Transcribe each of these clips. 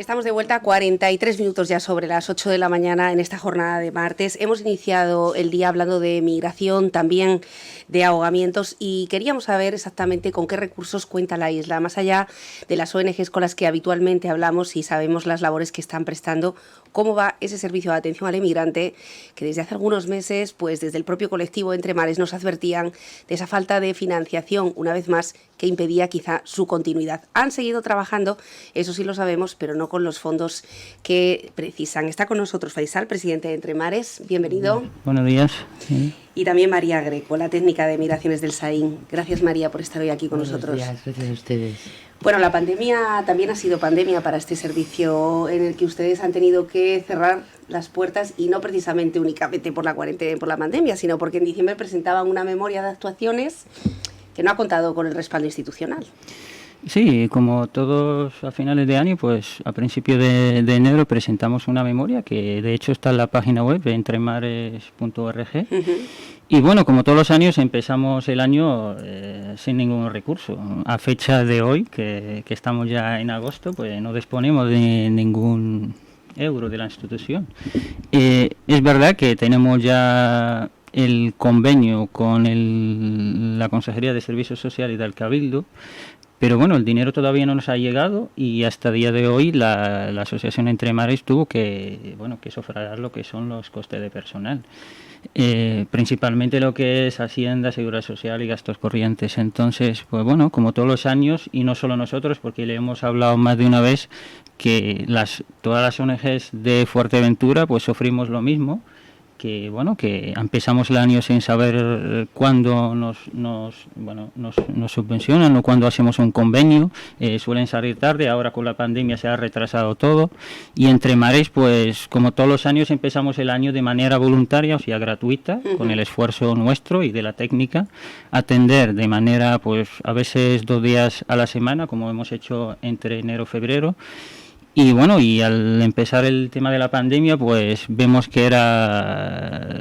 Estamos de vuelta, 43 minutos ya sobre las 8 de la mañana en esta jornada de martes. Hemos iniciado el día hablando de migración, también de ahogamientos, y queríamos saber exactamente con qué recursos cuenta la isla, más allá de las ONGs con las que habitualmente hablamos y sabemos las labores que están prestando. ¿Cómo va ese servicio de atención al emigrante que desde hace algunos meses, pues desde el propio colectivo Entre Mares nos advertían de esa falta de financiación, una vez más, que impedía quizá su continuidad? Han seguido trabajando, eso sí lo sabemos, pero no con los fondos que precisan. Está con nosotros Faisal, presidente de Entre Mares. Bienvenido. Buenos días. Sí. Y también María Greco, la técnica de migraciones del SAIN. Gracias, María, por estar hoy aquí con nosotros. Gracias a ustedes. Bueno, la pandemia también ha sido pandemia para este servicio, en el que ustedes han tenido que cerrar las puertas, y no precisamente únicamente por la cuarentena, por la pandemia, sino porque en diciembre presentaban una memoria de actuaciones que no ha contado con el respaldo institucional. Sí, como todos a finales de año, pues a principios de enero presentamos una memoria que de hecho está en la página web de entremares.org. Y bueno, como todos los años, empezamos el año sin ningún recurso. A fecha de hoy, que estamos ya en agosto, pues no disponemos de ningún euro de la institución. Es verdad que tenemos ya el convenio con la Consejería de Servicios Sociales y del Cabildo, pero bueno, el dinero todavía no nos ha llegado, y hasta el día de hoy la Asociación Entre Mares tuvo que sufragar lo que son los costes de personal. Principalmente lo que es Hacienda, Seguridad Social y gastos corrientes. Entonces, pues bueno, como todos los años, y no solo nosotros, porque le hemos hablado más de una vez que todas las ONGs de Fuerteventura pues sufrimos lo mismo, que bueno, que empezamos el año sin saber cuándo nos subvencionan o cuándo hacemos un convenio. Suelen salir tarde, ahora con la pandemia se ha retrasado todo, y Entre Mares, pues como todos los años, empezamos el año de manera voluntaria, o sea, gratuita, con el esfuerzo nuestro y de la técnica, atender de manera, pues a veces 2 días a la semana, como hemos hecho entre enero y febrero. Y bueno, y al empezar el tema de la pandemia, pues vemos que era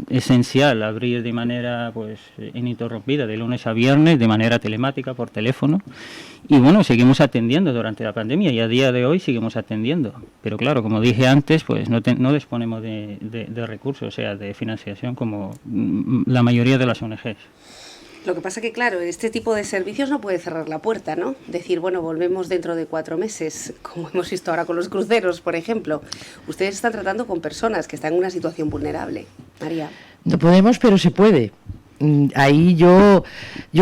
esencial abrir de manera pues ininterrumpida, de lunes a viernes, de manera telemática, por teléfono. Y bueno, seguimos atendiendo durante la pandemia, y a día de hoy seguimos atendiendo. Pero claro, como dije antes, pues no disponemos de recursos, o sea, de financiación como la mayoría de las ONGs. Lo que pasa que, claro, este tipo de servicios no puede cerrar la puerta, ¿no? Decir, bueno, volvemos dentro de 4 meses, como hemos visto ahora con los cruceros, por ejemplo. Ustedes están tratando con personas que están en una situación vulnerable. María. No podemos, pero se puede. Ahí yo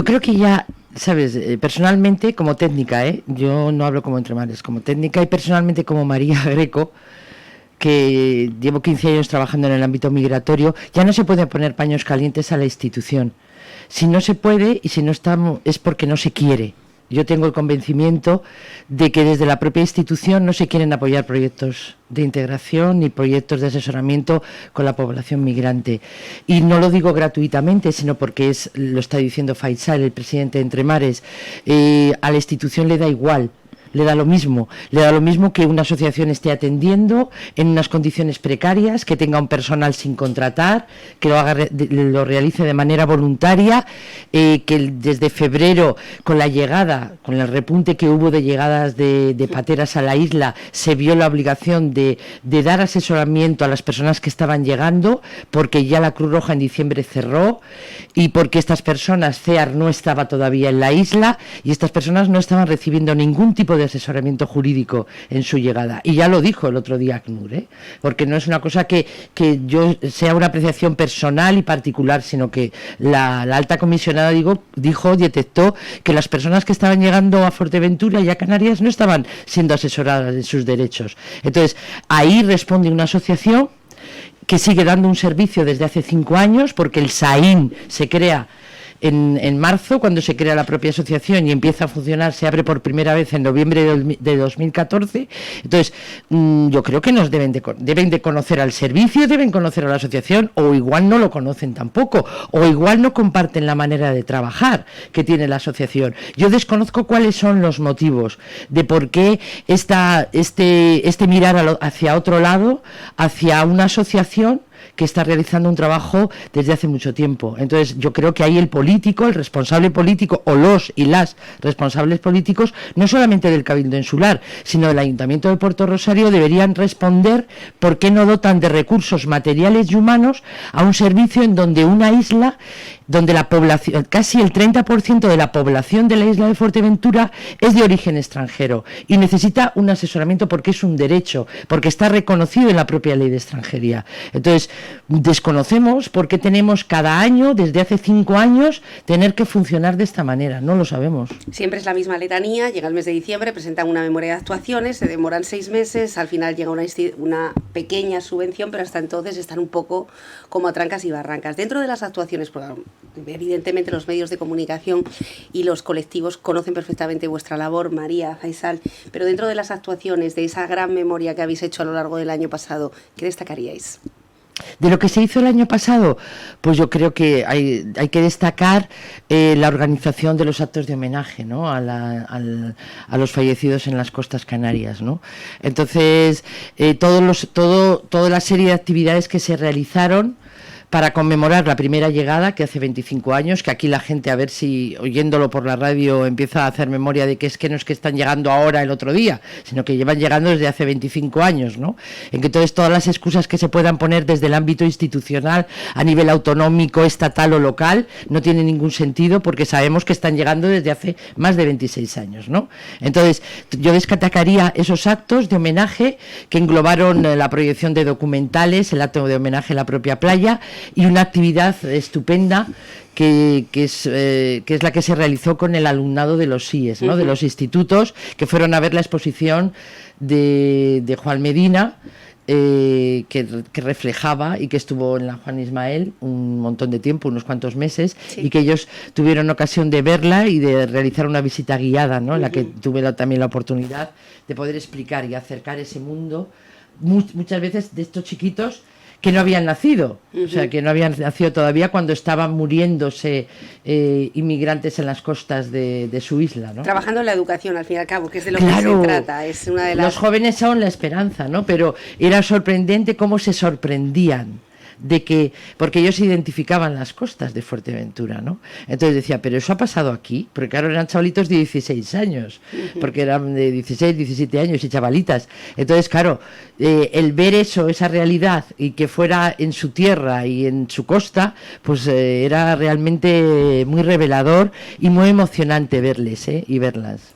creo que ya, ¿sabes? Personalmente, como técnica, yo no hablo como Entre Mares, como técnica, y personalmente como María Greco, que llevo 15 años trabajando en el ámbito migratorio, ya no se pueden poner paños calientes a la institución. Si no se puede y si no estamos, es porque no se quiere. Yo tengo el convencimiento de que desde la propia institución no se quieren apoyar proyectos de integración ni proyectos de asesoramiento con la población migrante. Y no lo digo gratuitamente, sino porque lo está diciendo Faisal, el presidente de Entre Mares. A la institución le da igual. Le da lo mismo que una asociación esté atendiendo en unas condiciones precarias, que tenga un personal sin contratar, que lo realice de manera voluntaria, que desde febrero, con el repunte que hubo de llegadas de pateras a la isla, se vio la obligación de dar asesoramiento a las personas que estaban llegando, porque ya la Cruz Roja en diciembre cerró, y porque estas personas, CEAR no estaba todavía en la isla, y estas personas no estaban recibiendo ningún tipo de asesoramiento jurídico en su llegada. Y ya lo dijo el otro día ACNUR, porque no es una cosa que sea una apreciación personal y particular, sino que la alta comisionada detectó que las personas que estaban llegando a Fuerteventura y a Canarias no estaban siendo asesoradas en sus derechos. Entonces, ahí responde una asociación que sigue dando un servicio desde hace 5 años, porque el SAIN se crea en marzo, cuando se crea la propia asociación y empieza a funcionar, se abre por primera vez en noviembre de 2014. Entonces, yo creo que nos deben de conocer al servicio, deben conocer a la asociación, o igual no lo conocen tampoco, o igual no comparten la manera de trabajar que tiene la asociación. Yo desconozco cuáles son los motivos de por qué este mirar hacia otro lado, hacia una asociación que está realizando un trabajo desde hace mucho tiempo. Entonces yo creo que ahí el político, el responsable político, o los y las responsables políticos, no solamente del Cabildo Insular, sino del Ayuntamiento de Puerto Rosario, deberían responder por qué no dotan de recursos materiales y humanos a un servicio en donde una isla, donde la población, casi el 30% de la población de la isla de Fuerteventura es de origen extranjero y necesita un asesoramiento porque es un derecho, porque está reconocido en la propia ley de extranjería. Entonces, desconocemos por qué tenemos cada año, desde hace 5 años, tener que funcionar de esta manera, no lo sabemos. Siempre es la misma letanía, llega el mes de diciembre, presentan una memoria de actuaciones, se demoran 6 meses, al final llega una pequeña subvención, pero hasta entonces están un poco como a trancas y barrancas. Dentro de las actuaciones, evidentemente los medios de comunicación y los colectivos conocen perfectamente vuestra labor, María, Faisal, pero dentro de las actuaciones, de esa gran memoria que habéis hecho a lo largo del año pasado, ¿qué destacaríais? De lo que se hizo el año pasado, pues yo creo que hay que destacar la organización de los actos de homenaje, ¿no?, a los fallecidos en las costas canarias, ¿no? Entonces, toda la serie de actividades que se realizaron para conmemorar la primera llegada, que hace 25 años, que aquí la gente, a ver si oyéndolo por la radio empieza a hacer memoria de que no es que están llegando ahora el otro día, sino que llevan llegando desde hace 25 años, ¿no? En que entonces todas las excusas que se puedan poner desde el ámbito institucional, a nivel autonómico, estatal o local, no tienen ningún sentido porque sabemos que están llegando desde hace más de 26 años, ¿no? Entonces, yo destacaría esos actos de homenaje que englobaron la proyección de documentales, el acto de homenaje en la propia playa, y una actividad estupenda que es la que se realizó con el alumnado de los SIES, ¿no?, de los institutos, que fueron a ver la exposición de Juan Medina, que reflejaba y que estuvo en la Juan Ismael un montón de tiempo, unos cuantos meses, sí, y que ellos tuvieron ocasión de verla y de realizar una visita guiada, ¿no?, en la que tuve también la oportunidad de poder explicar y acercar ese mundo, muchas veces de estos chiquitos que no habían nacido, o sea, que no habían nacido todavía cuando estaban muriéndose inmigrantes en las costas de su isla, ¿no? Trabajando en la educación, al fin y al cabo, que es de lo que se trata. Es una de las... Los jóvenes son la esperanza, ¿no? Pero era sorprendente cómo se sorprendían porque ellos identificaban las costas de Fuerteventura, ¿no? Entonces decía, pero eso ha pasado aquí, porque claro, eran chavalitos de 16 años, porque eran de 16, 17 años y chavalitas. Entonces, claro, el ver eso, esa realidad, y que fuera en su tierra y en su costa, pues era realmente muy revelador y muy emocionante verles, y verlas.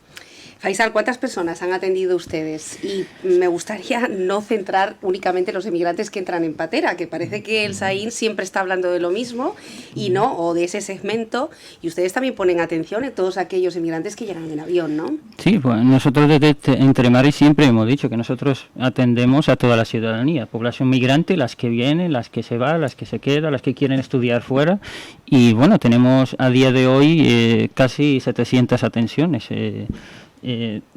Faisal, ¿cuántas personas han atendido ustedes? Y me gustaría no centrar únicamente los emigrantes que entran en patera, que parece que el SAIN siempre está hablando de lo mismo y no, o de ese segmento, y ustedes también ponen atención en todos aquellos emigrantes que llegan en avión, ¿no? Sí, pues nosotros desde Entremares siempre hemos dicho que nosotros atendemos a toda la ciudadanía, población migrante, las que vienen, las que se van, las que se quedan, las que quieren estudiar fuera, y bueno, tenemos a día de hoy casi 700 atenciones.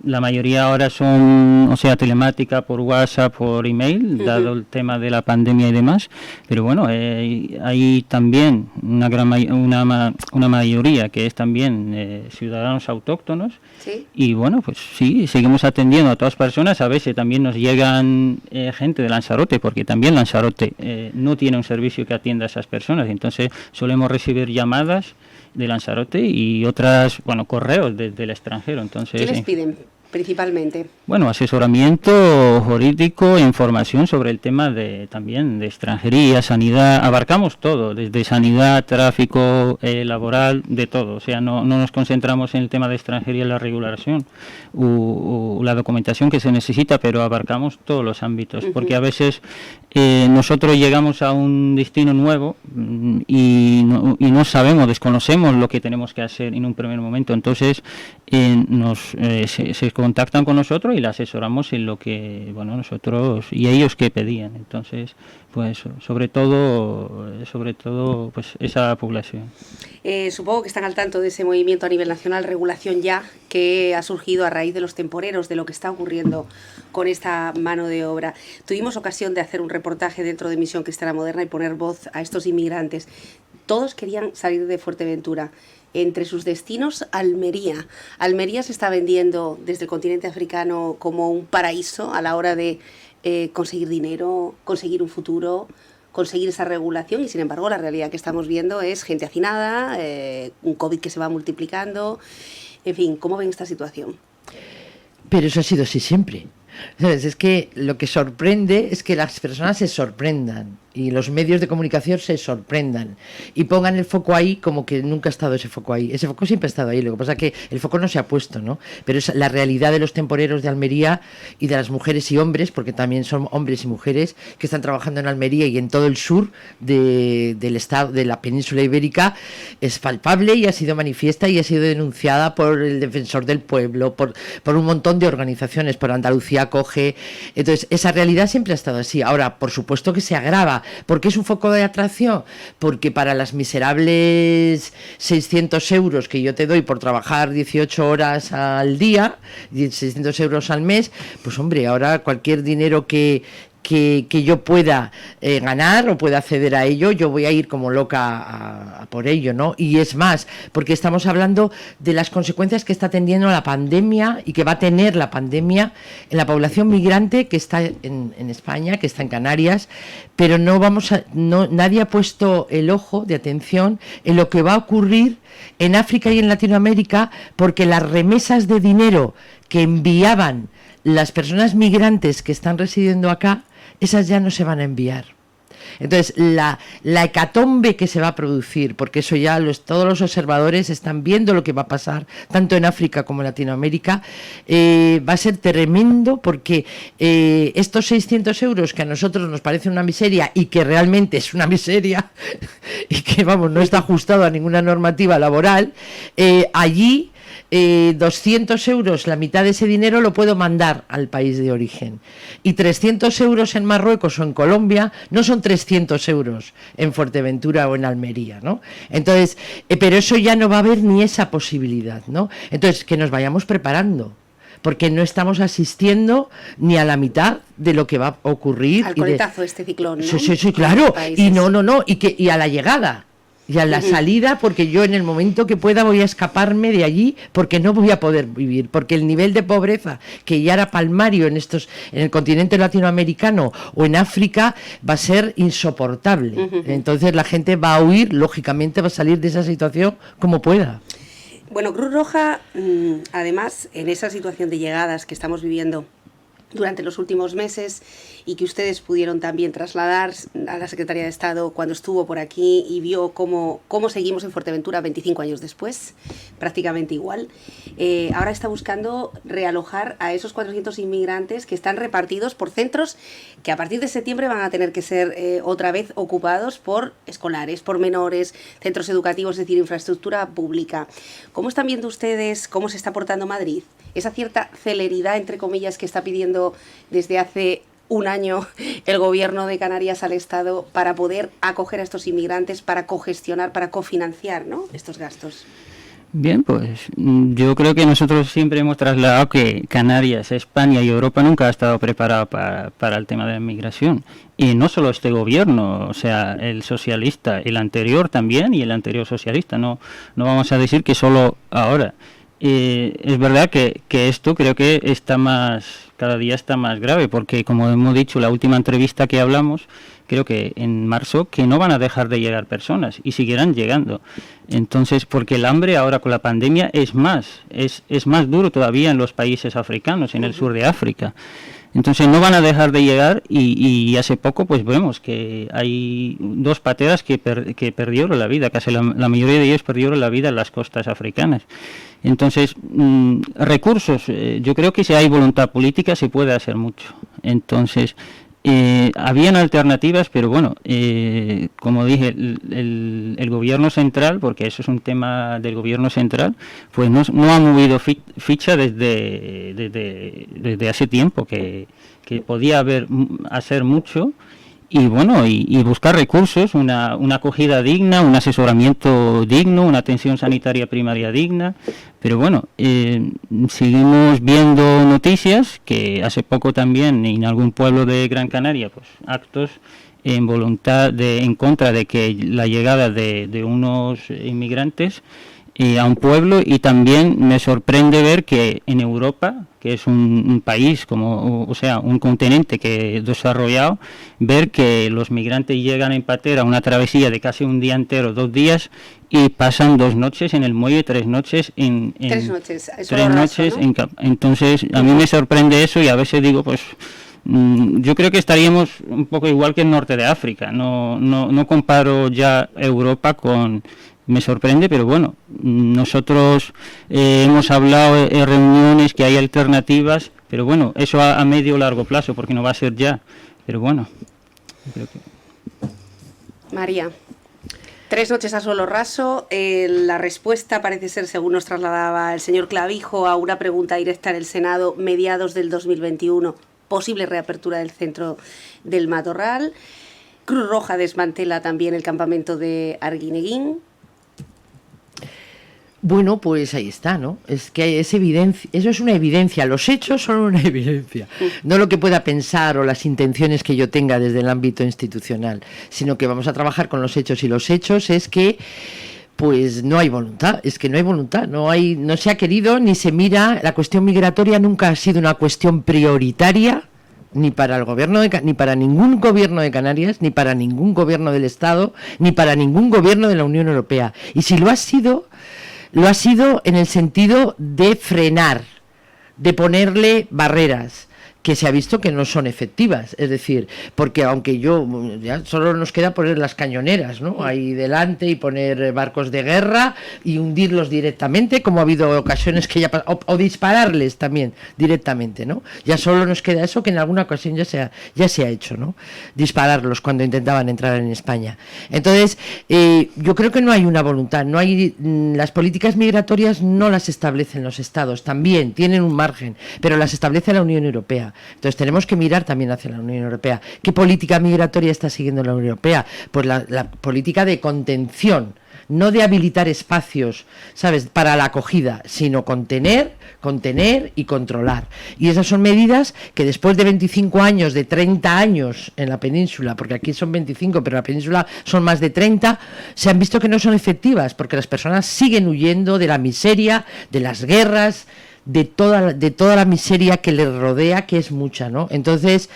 La mayoría ahora son, o sea, telemática por WhatsApp, por email, dado el tema de la pandemia y demás, pero bueno, hay también una mayoría que es también ciudadanos autóctonos. ¿Sí? Y bueno, pues sí, seguimos atendiendo a todas las personas. A veces también nos llegan gente de Lanzarote, porque también Lanzarote no tiene un servicio que atienda a esas personas, entonces solemos recibir llamadas de Lanzarote y otras, bueno, correos desde el extranjero. Entonces, ¿qué les piden principalmente? Bueno, asesoramiento jurídico e información sobre el tema también de extranjería, sanidad, abarcamos todo, desde sanidad, tráfico, laboral, de todo. O sea, no nos concentramos en el tema de extranjería, la regulación o la documentación que se necesita, pero abarcamos todos los ámbitos, porque a veces nosotros llegamos a un destino nuevo y no sabemos, desconocemos lo que tenemos que hacer en un primer momento. Entonces se contactan con nosotros y le asesoramos en lo que, bueno, nosotros y ellos que pedían. Entonces, pues sobre todo pues esa población. Supongo que están al tanto de ese movimiento a nivel nacional, Regulación Ya, que ha surgido a raíz de los temporeros, de lo que está ocurriendo con esta mano de obra. Tuvimos ocasión de hacer un reportaje dentro de Misión Cristiana Moderna y poner voz a estos inmigrantes. Todos querían salir de Fuerteventura. Entre sus destinos, Almería. Almería se está vendiendo desde el continente africano como un paraíso a la hora de conseguir dinero, conseguir un futuro. conseguir esa regulación y, sin embargo, la realidad que estamos viendo es gente hacinada, un COVID que se va multiplicando. En fin, ¿cómo ven esta situación? Pero eso ha sido así siempre. ¿Sabes? Es que lo que sorprende es que las personas se sorprendan y los medios de comunicación se sorprendan y pongan el foco ahí como que nunca ha estado ese foco ahí. Ese foco siempre ha estado ahí, lo que pasa es que el foco no se ha puesto, ¿no? Pero es la realidad de los temporeros de Almería y de las mujeres y hombres, porque también son hombres y mujeres que están trabajando en Almería y en todo el sur del estado, de la península ibérica, es palpable y ha sido manifiesta y ha sido denunciada por el Defensor del Pueblo, por un montón de organizaciones, por Andalucía Acoge. Entonces, esa realidad siempre ha estado así. Ahora, por supuesto que se agrava. ¿Por qué es un foco de atracción? Porque para las miserables 600 euros que yo te doy por trabajar 18 horas al día, 600 euros al mes, pues hombre, ahora cualquier dinero que yo pueda ganar o pueda acceder a ello, yo voy a ir como loca a por ello, ¿no? Y es más, porque estamos hablando de las consecuencias que está teniendo la pandemia y que va a tener la pandemia en la población migrante que está en España, que está en Canarias, pero nadie ha puesto el ojo de atención en lo que va a ocurrir en África y en Latinoamérica, porque las remesas de dinero que enviaban las personas migrantes que están residiendo acá, esas ya no se van a enviar. Entonces, la hecatombe que se va a producir, porque eso ya todos los observadores están viendo lo que va a pasar, tanto en África como en Latinoamérica, va a ser tremendo, porque estos 600 euros que a nosotros nos parece una miseria, y que realmente es una miseria, y que, vamos, no está ajustado a ninguna normativa laboral, allí 200 euros, la mitad de ese dinero lo puedo mandar al país de origen, y 300 euros en Marruecos o en Colombia no son 300 euros en Fuerteventura o en Almería, ¿no? Entonces, pero eso ya no va a haber ni esa posibilidad, ¿no? Entonces, que nos vayamos preparando, porque no estamos asistiendo ni a la mitad de lo que va a ocurrir. Al coletazo este ciclón, ¿no? Sí, claro, y a la llegada. Y a la salida, porque yo en el momento que pueda voy a escaparme de allí, porque no voy a poder vivir, porque el nivel de pobreza que ya era palmario en el continente latinoamericano o en África va a ser insoportable. Entonces la gente va a huir, lógicamente va a salir de esa situación como pueda. Bueno, Cruz Roja, además, en esa situación de llegadas que estamos viviendo durante los últimos meses y que ustedes pudieron también trasladar a la Secretaría de Estado cuando estuvo por aquí y vio cómo seguimos en Fuerteventura 25 años después, prácticamente igual. Ahora está buscando realojar a esos 400 inmigrantes que están repartidos por centros que a partir de septiembre van a tener que ser otra vez ocupados por escolares, por menores, centros educativos, es decir, infraestructura pública. ¿Cómo están viendo ustedes cómo se está portando Madrid? Esa cierta celeridad, entre comillas, que está pidiendo desde hace un año el gobierno de Canarias al Estado para poder acoger a estos inmigrantes, para cogestionar, para cofinanciar, ¿no?, estos gastos. Bien, pues yo creo que nosotros siempre hemos trasladado que Canarias, España y Europa nunca ha estado preparado para el tema de la inmigración. Y no solo este gobierno, o sea, el socialista, el anterior también y el anterior socialista. No vamos a decir que solo ahora. Es verdad que esto creo que cada día está más grave, porque como hemos dicho, la última entrevista que hablamos, creo que en marzo, que no van a dejar de llegar personas y seguirán llegando. Entonces, porque el hambre ahora con la pandemia es más duro todavía en los países africanos, en el sur de África. Entonces no van a dejar de llegar y hace poco pues vemos que hay 2 pateras que perdieron la vida, casi la mayoría de ellos perdieron la vida en las costas africanas. Entonces, recursos, yo creo que si hay voluntad política se puede hacer mucho. Entonces, habían alternativas, pero bueno, como dije, el gobierno central, porque eso es un tema del gobierno central, pues no ha movido ficha desde hace tiempo, que podía hacer mucho. Y bueno, y buscar recursos, una acogida digna, un asesoramiento digno, una atención sanitaria primaria digna. Pero bueno, seguimos viendo noticias que hace poco también en algún pueblo de Gran Canaria, pues actos en contra de que la llegada de unos inmigrantes a un pueblo, y también me sorprende ver que en Europa, que es un país o sea, un continente que desarrollado, ver que los migrantes llegan en patera, una travesía de casi un día entero, 2 días, y pasan 2 noches en el muelle, 3 noches en 3 noches, eso 3 noches, ¿no? Entonces a mí me sorprende eso, y a veces digo, pues yo creo que estaríamos un poco igual que el norte de África. No comparo ya Europa con... Me sorprende, pero bueno, nosotros hemos hablado en reuniones que hay alternativas, pero bueno, eso a medio o largo plazo, porque no va a ser ya. Pero bueno, creo que... María, 3 noches a suelo raso. La respuesta parece ser, según nos trasladaba el señor Clavijo, a una pregunta directa en el Senado, mediados del 2021, posible reapertura del centro del Matorral. Cruz Roja desmantela también el campamento de Arguineguín. Bueno, pues ahí está, ¿no? Es que es evidencia, eso es una evidencia, los hechos son una evidencia, no lo que pueda pensar o las intenciones que yo tenga desde el ámbito institucional, sino que vamos a trabajar con los hechos, y los hechos es que pues no hay voluntad, es que no hay voluntad, no se ha querido ni se mira. La cuestión migratoria nunca ha sido una cuestión prioritaria, ni para el gobierno ni para ningún gobierno de Canarias, ni para ningún gobierno del Estado, ni para ningún gobierno de la Unión Europea. Y si lo ha sido en el sentido de frenar, de ponerle barreras, que se ha visto que no son efectivas, es decir, porque aunque ya solo nos queda poner las cañoneras, ¿no?, ahí delante, y poner barcos de guerra y hundirlos directamente, como ha habido ocasiones que ya o dispararles también directamente, ¿no? Ya solo nos queda eso, que en alguna ocasión ya se ha hecho, ¿no?, dispararlos cuando intentaban entrar en España. Entonces, yo creo que no hay una voluntad, las políticas migratorias no las establecen los estados, también tienen un margen, pero las establece la Unión Europea. Entonces tenemos que mirar también hacia la Unión Europea. ¿Qué política migratoria está siguiendo la Unión Europea? Pues la política de contención, no de habilitar espacios, ¿sabes?, para la acogida, sino contener y controlar. Y esas son medidas que después de 25 años, de 30 años en la península, porque aquí son 25, pero en la península son más de 30, se han visto que no son efectivas, porque las personas siguen huyendo de la miseria, de las guerras, de toda la miseria que les rodea, que es mucha, ¿no? Entonces,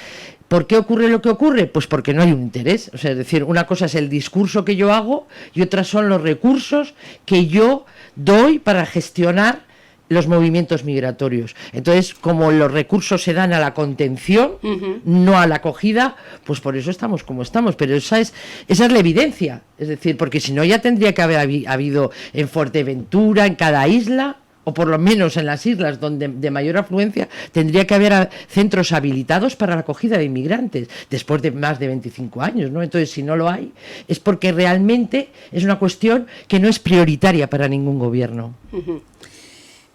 ¿por qué ocurre lo que ocurre? Pues porque no hay un interés. O sea, es decir, una cosa es el discurso que yo hago y otras son los recursos que yo doy para gestionar los movimientos migratorios. Entonces, como los recursos se dan a la contención, no a la acogida, pues por eso estamos como estamos. Pero esa es la evidencia. Es decir, porque si no, ya tendría que haber habido en Fuerteventura, en cada isla, o por lo menos en las islas donde de mayor afluencia, tendría que haber centros habilitados para la acogida de inmigrantes, después de más de 25 años, ¿no? Entonces, si no lo hay, es porque realmente es una cuestión que no es prioritaria para ningún gobierno.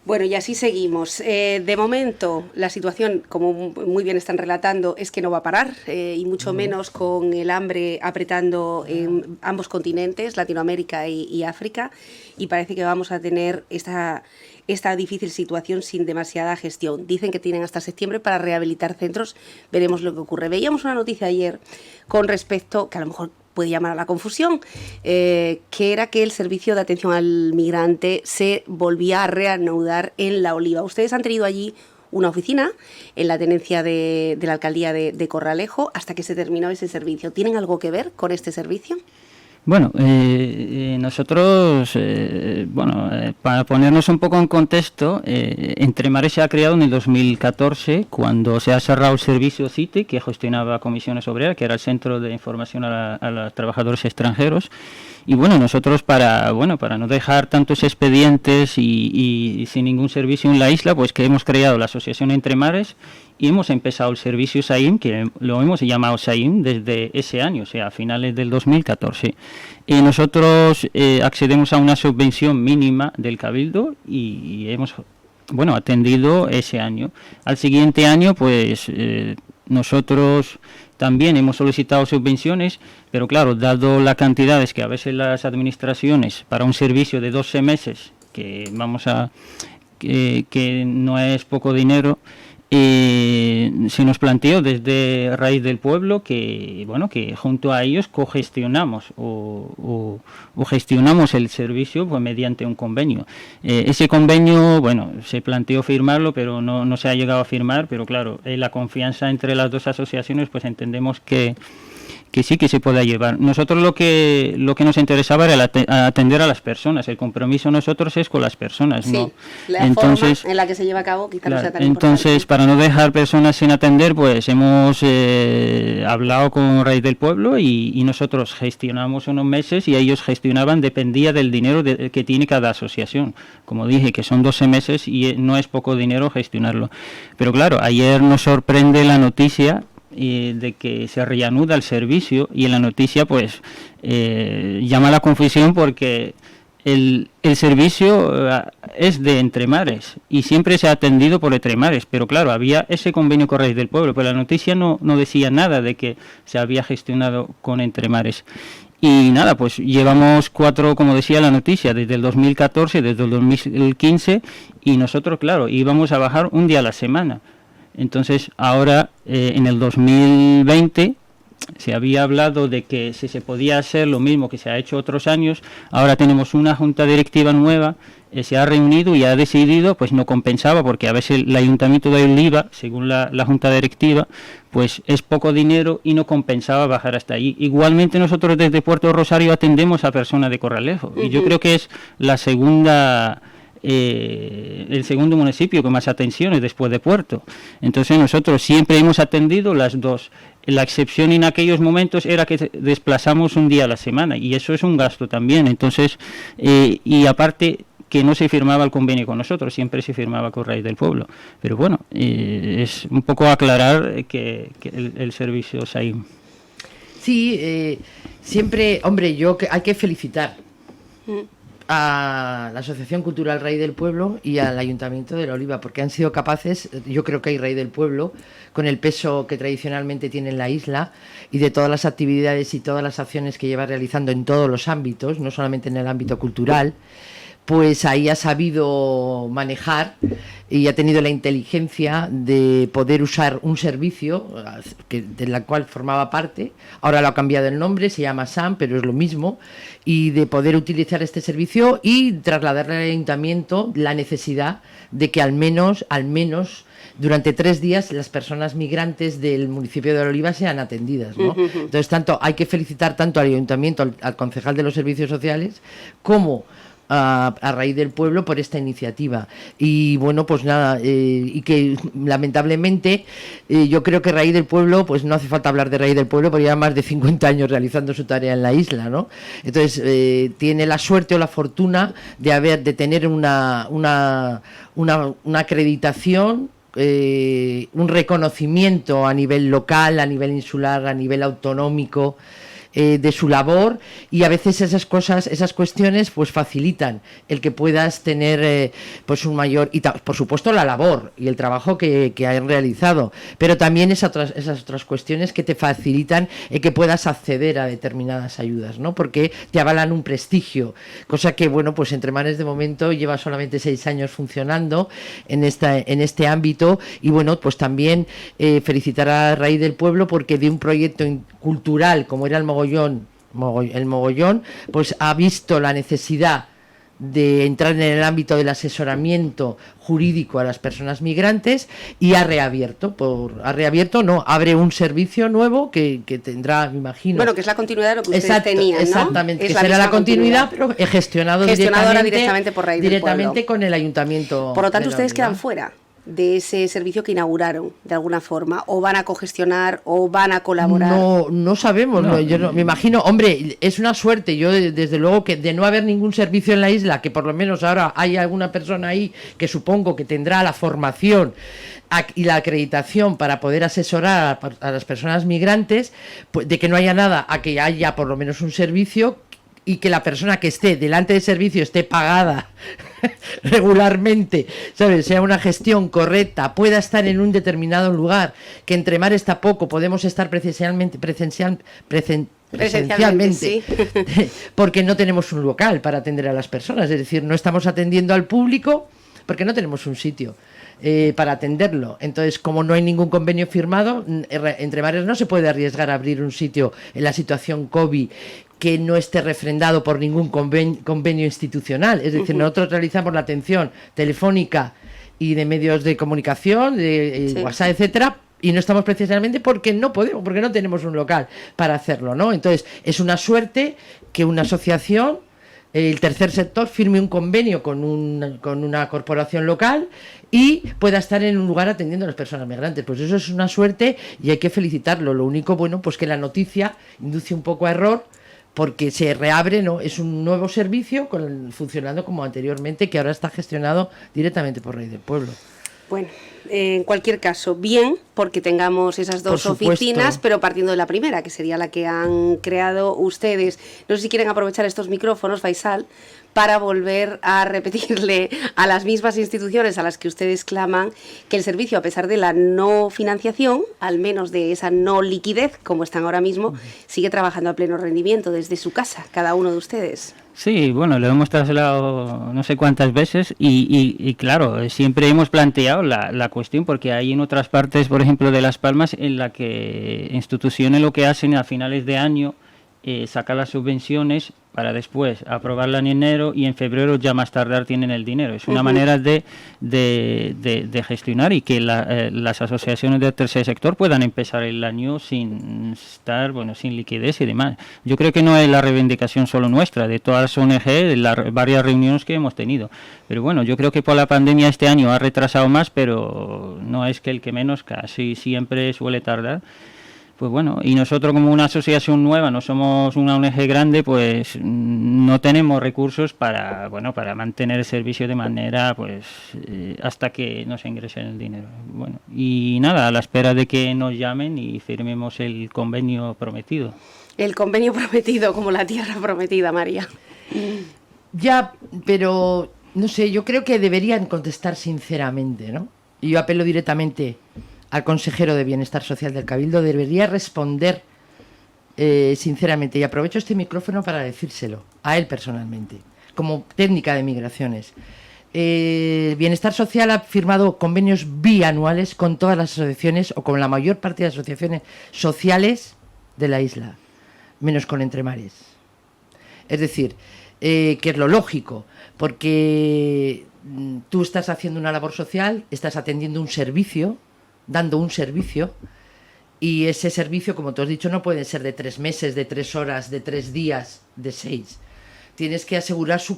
Bueno, y así seguimos. De momento, la situación, como muy bien están relatando, es que no va a parar, y mucho menos con el hambre apretando en ambos continentes, Latinoamérica y África, y parece que vamos a tener esta difícil situación sin demasiada gestión. Dicen que tienen hasta septiembre para rehabilitar centros, veremos lo que ocurre. Veíamos una noticia ayer con respecto, que a lo mejor puede llamar a la confusión, que era que el servicio de atención al migrante se volvía a reanudar en La Oliva. Ustedes han tenido allí una oficina en la tenencia de la alcaldía de Corralejo hasta que se terminó ese servicio. ¿Tienen algo que ver con este servicio? Bueno, nosotros, para ponernos un poco en contexto, Entremares se ha creado en el 2014, cuando se ha cerrado el servicio CITE, que gestionaba Comisiones Obreras, que era el Centro de Información a los Trabajadores Extranjeros. Y bueno, nosotros para no dejar tantos expedientes y sin ningún servicio en la isla, pues que hemos creado la Asociación Entremares y hemos empezado el servicio SAIM, que lo hemos llamado SAIM desde ese año, o sea, a finales del 2014. Y nosotros accedemos a una subvención mínima del Cabildo y hemos atendido ese año. Al siguiente año, pues nosotros también hemos solicitado subvenciones, pero claro, dado las cantidades que a veces las administraciones para un servicio de 12 meses, que no es poco dinero, se nos planteó desde Raíz del Pueblo que bueno, que junto a ellos cogestionamos o gestionamos el servicio pues mediante un convenio. Ese convenio, bueno, se planteó firmarlo, pero no se ha llegado a firmar, pero claro, la confianza entre las dos asociaciones, pues entendemos que sí que se pueda llevar. Nosotros lo que nos interesaba era atender a las personas. El compromiso nosotros es con las personas, sí, ¿no? La entonces, forma en la que se lleva a cabo quizás claro, no sea tan entonces, importante. para no dejar personas sin atender, pues hemos hablado con Raíz del Pueblo y nosotros gestionamos unos meses y ellos gestionaban, dependía del dinero que tiene cada asociación. Como dije, que son 12 meses y no es poco dinero gestionarlo. Pero claro, ayer nos sorprende la noticia de que se reanuda el servicio y en la noticia pues llama a la confusión porque el servicio es de Entremares y siempre se ha atendido por Entremares, pero claro, había ese convenio con Raíz del Pueblo, pero la noticia no decía nada de que se había gestionado con Entremares. Y nada, pues llevamos 4, como decía la noticia, desde el 2014, desde el 2015, y nosotros, claro, íbamos a bajar un día a la semana. Entonces, ahora, en el 2020, se había hablado de que si se podía hacer lo mismo que se ha hecho otros años. Ahora tenemos una junta directiva nueva, se ha reunido y ha decidido, pues no compensaba, porque a veces el ayuntamiento de Oliva, según la junta directiva, pues es poco dinero y no compensaba bajar hasta allí. Igualmente nosotros desde Puerto Rosario atendemos a personas de Corralejo, y yo creo que es el segundo municipio con más atenciones después de Puerto. Entonces nosotros siempre hemos atendido las dos. La excepción en aquellos momentos era que desplazamos un día a la semana y eso es un gasto también. Entonces, y aparte que no se firmaba el convenio con nosotros, siempre se firmaba con Raíz del Pueblo. Pero bueno, es un poco aclarar que el servicio es ahí. Sí, siempre, hombre, hay que felicitar a la Asociación Cultural Raíz del Pueblo y al Ayuntamiento de La Oliva, porque han sido capaces, yo creo que hay Raíz del Pueblo, con el peso que tradicionalmente tiene en la isla y de todas las actividades y todas las acciones que lleva realizando en todos los ámbitos, no solamente en el ámbito cultural, pues ahí ha sabido manejar y ha tenido la inteligencia de poder usar un servicio de la cual formaba parte, ahora lo ha cambiado el nombre, se llama SAM, pero es lo mismo, y de poder utilizar este servicio y trasladarle al ayuntamiento la necesidad de que al menos durante 3 días las personas migrantes del municipio de Oliva sean atendidas, ¿no? Entonces, hay que felicitar tanto al ayuntamiento, al concejal de los servicios sociales, como a Raíz del Pueblo por esta iniciativa. Y bueno, pues nada, y que lamentablemente yo creo que Raíz del Pueblo, pues no hace falta hablar de Raíz del Pueblo porque lleva más de 50 años realizando su tarea en la isla, ¿no? Entonces tiene la suerte o la fortuna de tener una acreditación, un reconocimiento a nivel local, a nivel insular, a nivel autonómico, de su labor, y a veces esas cuestiones pues facilitan el que puedas tener pues un mayor, y por supuesto la labor y el trabajo que han realizado, pero también esas otras cuestiones que te facilitan el que puedas acceder a determinadas ayudas, ¿no? Porque te avalan un prestigio, cosa que bueno, pues Entremares de momento lleva solamente 6 años funcionando en este ámbito, y bueno, pues también felicitar a Raíz del Pueblo porque de un proyecto cultural como era el Mogollón, pues ha visto la necesidad de entrar en el ámbito del asesoramiento jurídico a las personas migrantes y abre un servicio nuevo que tendrá, me imagino. Bueno, que es la continuidad de lo que ustedes tenían, ¿no? Exactamente, que será la continuidad, pero gestionado directamente por Raíz del Pueblo. Directamente con el ayuntamiento. Por lo tanto, ustedes quedan fuera de ese servicio que inauguraron de alguna forma, o van a cogestionar o van a colaborar. No sabemos, yo me imagino, hombre, es una suerte, yo desde luego que de no haber ningún servicio en la isla, que por lo menos ahora hay alguna persona ahí que supongo que tendrá la formación y la acreditación para poder asesorar a las personas migrantes, pues, de que no haya nada a que haya por lo menos un servicio y que la persona que esté delante del servicio esté pagada regularmente, ¿sabes? Sea una gestión correcta, pueda estar en un determinado lugar, que Entremares tampoco podemos estar presencialmente, sí. porque no tenemos un local para atender a las personas, es decir, no estamos atendiendo al público porque no tenemos un sitio. para atenderlo. Entonces, como no hay ningún convenio firmado, Entre Mares no se puede arriesgar a abrir un sitio en la situación COVID que no esté refrendado por ningún convenio institucional. Es decir, nosotros realizamos la atención telefónica y de medios de comunicación, de WhatsApp, etcétera, y no estamos precisamente porque no podemos, porque no tenemos un local para hacerlo, ¿no? Entonces, es una suerte que una asociación, el tercer sector, firme un convenio con una corporación local y pueda estar en un lugar atendiendo a las personas migrantes. Pues eso es una suerte y hay que felicitarlo. Lo único, bueno, pues que la noticia induce un poco a error, porque se reabre, ¿no? Es un nuevo servicio funcionando como anteriormente, que ahora está gestionado directamente por Rey del Pueblo. Bueno, en cualquier caso, bien, porque tengamos esas dos oficinas, pero partiendo de la primera, que sería la que han creado ustedes. No sé si quieren aprovechar estos micrófonos, Faisal, para volver a repetirle a las mismas instituciones a las que ustedes claman que el servicio, a pesar de la no financiación, al menos de esa no liquidez, como están ahora mismo, sigue trabajando a pleno rendimiento desde su casa, cada uno de ustedes. Sí, bueno, lo hemos trasladado no sé cuántas veces y claro, siempre hemos planteado la cuestión, porque hay en otras partes, por ejemplo, de Las Palmas, en la que instituciones lo que hacen a finales de año, sacar las subvenciones para después aprobarla en enero y en febrero ya más tardar tienen el dinero. Es una manera de gestionar y que las asociaciones del tercer sector puedan empezar el año sin estar, sin liquidez y demás. Yo creo que no es la reivindicación solo nuestra, de todas las ONG, de las varias reuniones que hemos tenido. Pero bueno, yo creo que por la pandemia este año ha retrasado más, pero no es que el que menos, casi siempre suele tardar. Pues bueno, y nosotros como una asociación nueva, no somos una ONG grande, pues no tenemos recursos para mantener el servicio de manera, hasta que nos ingresen el dinero. Bueno, y nada, a la espera de que nos llamen y firmemos el convenio prometido. El convenio prometido, como la tierra prometida, María. Ya, pero no sé, yo creo que deberían contestar sinceramente, ¿no? Y yo apelo directamente al consejero de Bienestar Social del Cabildo, debería responder sinceramente, y aprovecho este micrófono para decírselo a él personalmente, como técnica de migraciones. Bienestar Social ha firmado convenios bianuales con todas las asociaciones, o con la mayor parte de las asociaciones sociales de la isla, menos con Entre Mares. Es decir, que es lo lógico, porque tú estás haciendo una labor social, estás atendiendo un servicio, dando un servicio, y ese servicio, como tú has dicho, no puede ser de 3 meses, de 3 horas, de 3 días, de 6. Tienes que asegurar su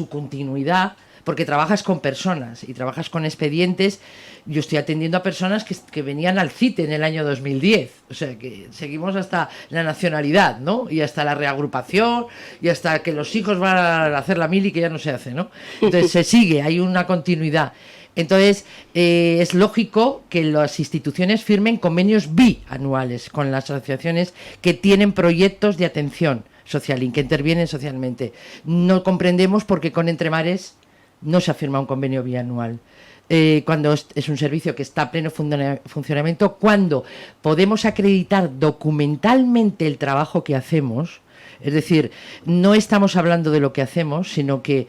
continuidad, porque trabajas con personas y trabajas con expedientes. Yo estoy atendiendo a personas que venían al CITE en el año 2010, o sea que seguimos hasta la nacionalidad, ¿no? Y hasta la reagrupación, y hasta que los hijos van a hacer la mili, que ya no se hace, ¿no? Entonces se sigue, hay una continuidad. Entonces, es lógico que las instituciones firmen convenios bianuales con las asociaciones que tienen proyectos de atención social y que intervienen socialmente. No comprendemos por qué con Entre Mares no se ha firmado un convenio bianual. Cuando es un servicio que está a pleno funcionamiento, cuando podemos acreditar documentalmente el trabajo que hacemos. Es decir, no estamos hablando de lo que hacemos, sino que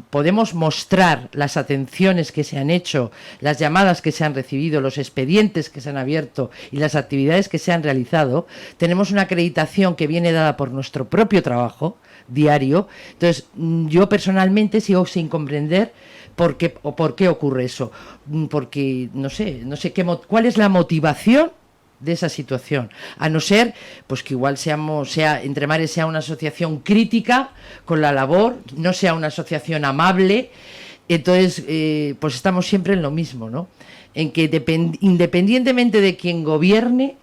podemos mostrar las atenciones que se han hecho, las llamadas que se han recibido, los expedientes que se han abierto y las actividades que se han realizado. Tenemos una acreditación que viene dada por nuestro propio trabajo diario. Entonces, yo personalmente sigo sin comprender por qué ocurre eso. Porque no sé cuál es la motivación de esa situación, a no ser pues que igual Entre Mares sea una asociación crítica con la labor, no sea una asociación amable. Entonces pues estamos siempre en lo mismo, ¿no? En que independientemente de quien gobierne,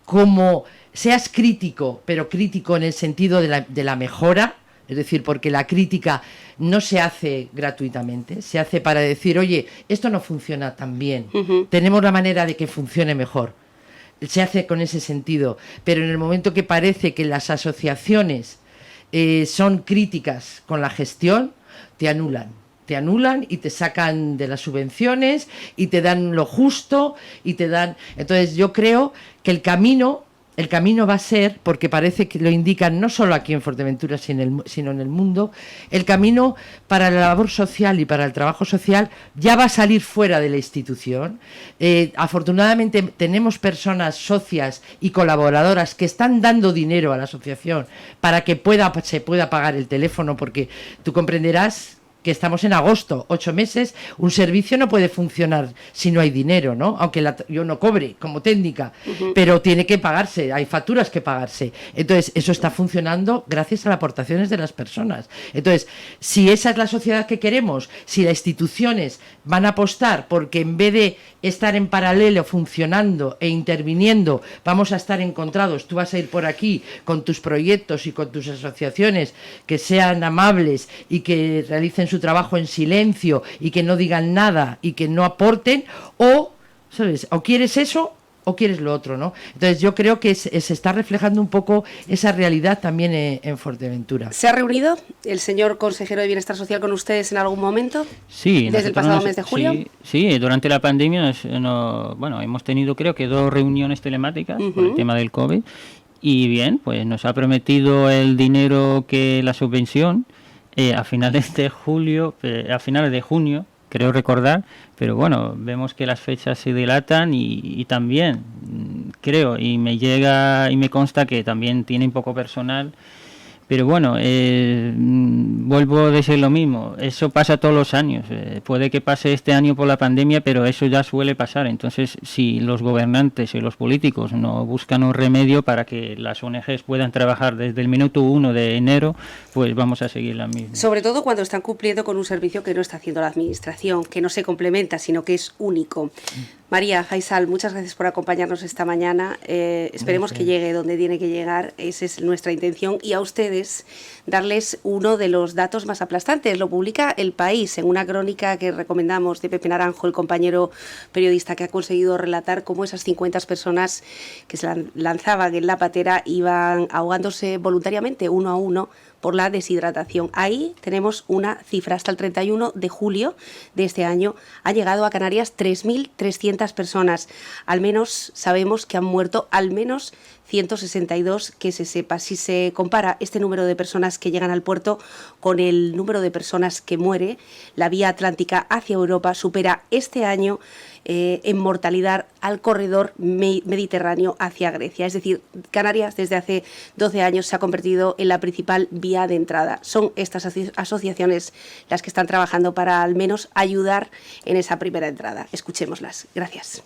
como seas crítico, pero crítico en el sentido de la mejora, es decir, porque la crítica no se hace gratuitamente, se hace para decir, oye, esto no funciona tan bien, tenemos la manera de que funcione mejor. Se hace con ese sentido, pero en el momento que parece que las asociaciones son críticas con la gestión, te anulan y te sacan de las subvenciones y te dan lo justo y te dan. Entonces yo creo que el camino el camino va a ser, porque parece que lo indican no solo aquí en Fuerteventura, sino en el mundo, el camino para la labor social y para el trabajo social ya va a salir fuera de la institución. Afortunadamente tenemos personas socias y colaboradoras que están dando dinero a la asociación para que se pueda pagar el teléfono, porque tú comprenderás que estamos en agosto, 8 meses, un servicio no puede funcionar si no hay dinero, ¿no? Aunque yo no cobre como técnica, pero tiene que pagarse, hay facturas que pagarse. Entonces, eso está funcionando gracias a las aportaciones de las personas. Entonces, si esa es la sociedad que queremos, si las instituciones van a apostar porque en vez de estar en paralelo funcionando e interviniendo, vamos a estar encontrados, tú vas a ir por aquí con tus proyectos y con tus asociaciones que sean amables y que realicen su trabajo en silencio y que no digan nada y que no aporten, o, ¿sabes?, o quieres eso o quieres lo otro, ¿no? Entonces yo creo que se está reflejando un poco esa realidad también en Fuerteventura. ¿Se ha reunido el señor consejero de Bienestar Social con ustedes en algún momento? Sí. ¿Desde el pasado mes de julio? Sí, durante la pandemia hemos tenido creo que 2 reuniones telemáticas por el tema del COVID, y bien, pues nos ha prometido el dinero, que la subvención a finales de junio, creo recordar, pero bueno, vemos que las fechas se dilatan y también creo, y me llega y me consta que también tienen poco personal. Pero bueno, vuelvo a decir lo mismo, eso pasa todos los años, puede que pase este año por la pandemia, pero eso ya suele pasar. Entonces, si los gobernantes y los políticos no buscan un remedio para que las ONGs puedan trabajar desde el minuto 1 de enero, pues vamos a seguir la misma. Sobre todo cuando están cumpliendo con un servicio que no está haciendo la administración, que no se complementa, sino que es único. María, Faisal, muchas gracias por acompañarnos esta mañana. Esperemos que llegue donde tiene que llegar, esa es nuestra intención, y a ustedes darles uno de los datos más aplastantes. Lo publica El País en una crónica que recomendamos de Pepe Naranjo, el compañero periodista que ha conseguido relatar cómo esas 50 personas que se lanzaban en la patera iban ahogándose voluntariamente, uno a uno, por la deshidratación. Ahí tenemos una cifra. Hasta el 31 de julio de este año ha llegado a Canarias 3.300 personas. Al menos sabemos que han muerto al menos 162, que se sepa. Si se compara este número de personas que llegan al puerto con el número de personas que muere, la vía atlántica hacia Europa supera este año en mortalidad al corredor mediterráneo hacia Grecia. Es decir, Canarias desde hace 12 años se ha convertido en la principal vía de entrada. Son estas asociaciones las que están trabajando para al menos ayudar en esa primera entrada. Escuchémoslas. Gracias.